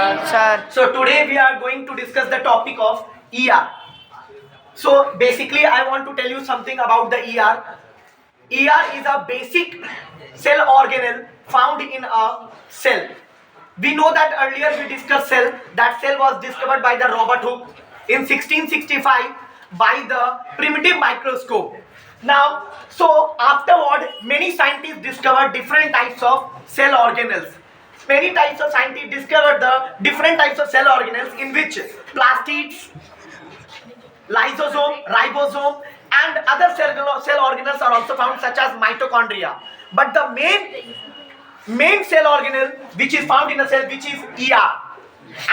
Sir. So today we are going to discuss the topic of ER. So basically I want to tell you something about the ER. ER is a basic cell organelle found in a cell. We know that earlier we discussed cell. That cell was discovered by the Robert Hooke in 1665 by the primitive microscope. Now, so afterward, many scientists discovered different types of cell organelles. Many types of scientists discovered the different types of cell organelles in which plastids, lysosome, ribosome, and other cell organelles are also found, such as mitochondria. But the main cell organelle which is found in a cell, which is ER,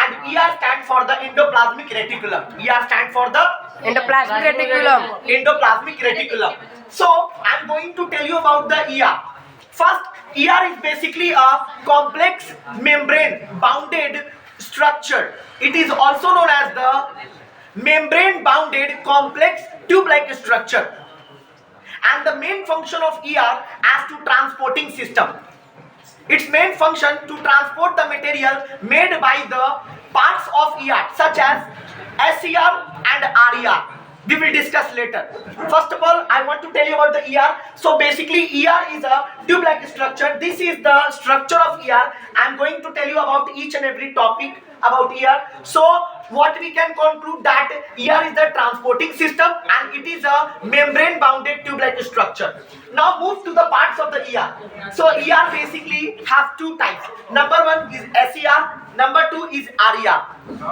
and ER stands for the endoplasmic reticulum. ER stands for the Endoplasmic reticulum. endoplasmic reticulum. So I'm going to tell you about the ER. First, ER is basically a complex membrane bounded structure. It is also known as the membrane bounded complex tube-like structure. And the main function of ER as to transporting system. Its main function to transport the material made by the parts of ER, such as SCR and RER. We will discuss later. First of all, I want to tell you about the ER. So basically, ER is a tube-like structure. This is the structure of ER. I am going to tell you about each and every topic about ER. So what we can conclude that ER is the transporting system and it is a membrane-bounded tube-like structure. Now move to the parts of the ER. So ER basically have two types. Number one is SCR. Number two is RER.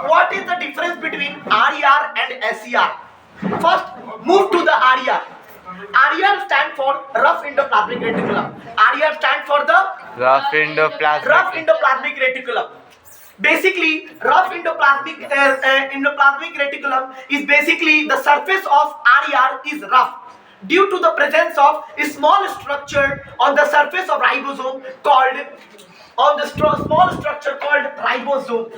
What is the difference between RER and SCR? First, move to the RER. RER stands for rough endoplasmic reticulum. RER stands for the Rough endoplasmic reticulum. Basically, rough endoplasmic reticulum is basically the surface of RER is rough due to the presence of a small structure on the surface of ribosome called small structure called ribosome.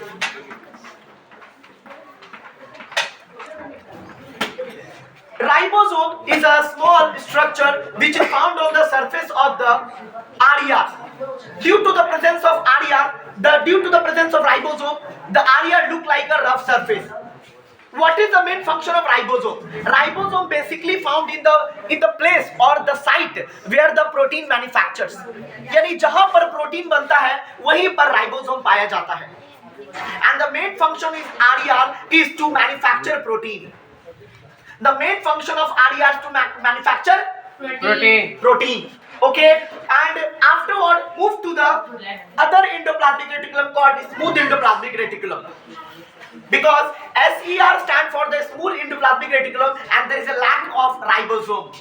Ribosome is a small structure which is found on the surface of the RER. Due to the presence of ribosome, the RER look like a rough surface. What is the main function of ribosome? Ribosome basically found in the place or the site where the protein manufactures. यानी जहां पर protein बनता है वहीं पर ribosome पाया जाता है. And the main function is RER is to manufacture protein. The main function of RER is to manufacture protein. Okay, and afterward move to the other endoplasmic reticulum called smooth endoplasmic reticulum. Because SER stands for the smooth endoplasmic reticulum and there is a lack of ribosome.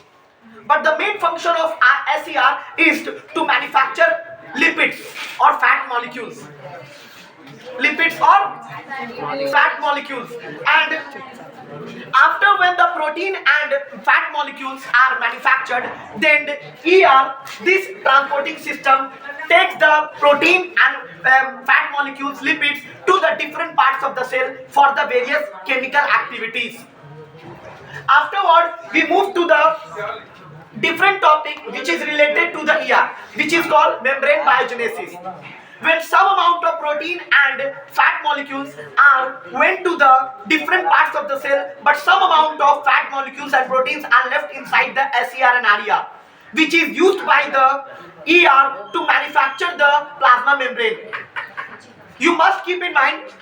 But the main function of SER is to manufacture lipids or fat molecules. And after when the protein and fat molecules are manufactured, then ER, this transporting system, takes the protein and fat molecules, lipids, to the different parts of the cell for the various chemical activities. Afterward, we move to the different topic which is related to the ER, which is called membrane biogenesis. When some amount of protein and fat molecules are went to the different parts of the cell, but some amount of fat molecules and proteins are left inside the SER and RER, which is used by the ER to manufacture the plasma membrane. You must keep in mind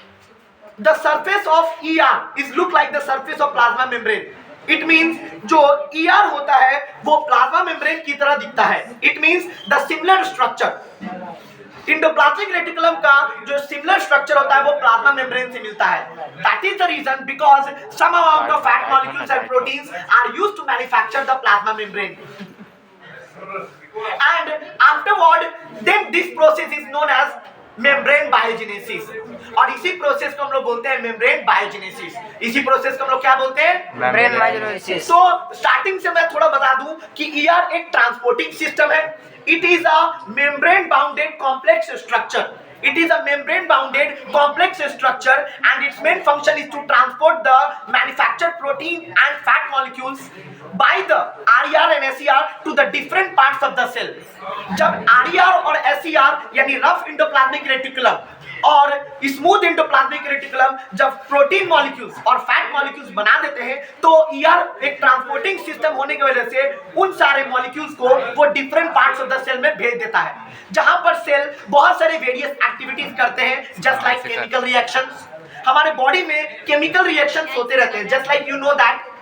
the surface of ER is look like the surface of plasma membrane. It means जो ER होता है वो plasma membrane की तरह दिखता है. It means the similar structure. Endoplasmic reticulum का जो सिमिलर स्ट्रक्चर होता है वो प्लाज्मा मेम्ब्रेन से मिलता है. That is the reason because some amount of fat molecules and proteins are used to manufacture the plasma membrane. And afterward, then this process is known as membrane biogenesis. और इसी process को हम लोग बोलते हैं membrane biogenesis. इसी process को हम लोग क्या बोलते हैं? membrane biogenesis. तो स्टार्टिंग से मैं थोड़ा बता दूं कि ER एक ट्रांसपोर्टिंग सिस्टम है. It is a membrane bounded complex structure. It is a membrane bounded complex structure and its main function is to transport the manufactured protein and fat molecules by the RER and SER to the different parts of the cell. जब RER और SER यानी rough endoplasmic reticulum और smooth endoplasmic reticulum जब protein molecules और fat molecules बना देते हैं तो ईआर एक ट्रांसपोर्टिंग सिस्टम होने की वजह से उन सारे मॉलिक्यूल्स को वो different parts of the cell में भेज देता है, जहां पर सेल बहुत सारे वेरियस एक्टिविटीज करते हैं, जस्ट लाइक केमिकल रिएक्शंस। हमारे बॉडी में केमिकल रिएक्शंस होते रहते हैं, just like you know that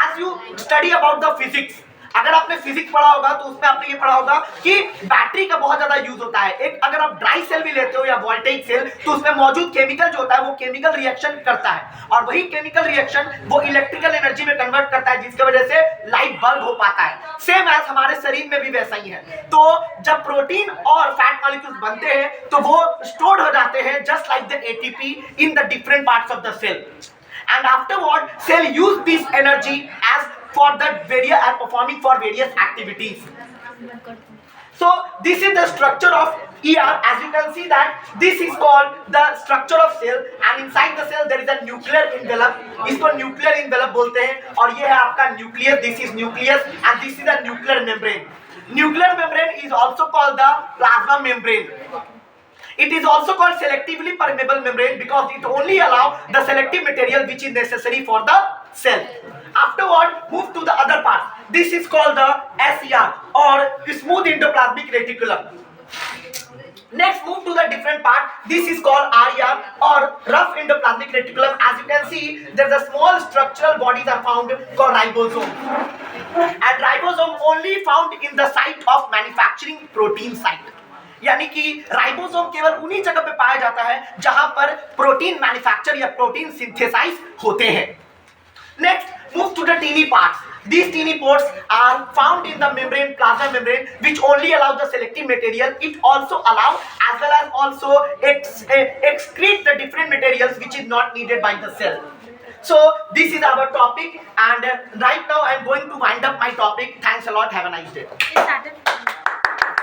as you study about the physics. अगर आपने फिजिक्स पढ़ा होगा तो उसमें आपने ये पढ़ा होगा कि बैटरी का बहुत ज्यादा यूज होता है। एक अगर आप ड्राई सेल भी लेते हो या वोल्टेज सेल, तो उसमें मौजूद केमिकल जो होता है वो केमिकल रिएक्शन करता है और वही केमिकल रिएक्शन वो इलेक्ट्रिकल एनर्जी में कन्वर्ट करता है, जिसकी वजह से लाइट बल्ब हो पाता है। सेम एज हमारे शरीर में भी वैसा ही है। तो जब प्रोटीन और फैट मॉलिक्यूल्स बनते हैं तो वो स्टोर्ड हो जाते हैं just like the ATP in the different parts of the cell, and afterward cell use this energy as for the various are performing for various activities. So this is the structure of ER. As you can see that this is called the structure of cell, and inside the cell there is a nuclear envelope. इसको nuclear envelope बोलते हैं और ये है आपका nucleus. This is nucleus and this is the nuclear membrane. Nuclear membrane is also called the plasma membrane. It is also called selectively permeable membrane because it only allows the selective material which is necessary for the cell. Afterward, move to the other part. This is called the SER or smooth endoplasmic reticulum. Next, move to the different part. This is called RER or rough endoplasmic reticulum. As you can see, there's a small structural bodies are found called ribosome. And ribosome only found in the site of manufacturing protein site. यानी कि ribosome केवल उन्हीं जगह पे पाया जाता है जहां पर प्रोटीन मैन्युफैक्चर या प्रोटीन सिंथेसाइज होते हैं। Next, move to the tiny parts. These tiny parts are found in the membrane, plasma membrane, which only allow the selective material. It also allow as well as also excrete the different materials which is not needed by the cell. So this is our topic, and right now I am going to wind up my topic. Thanks a lot. Have a nice day.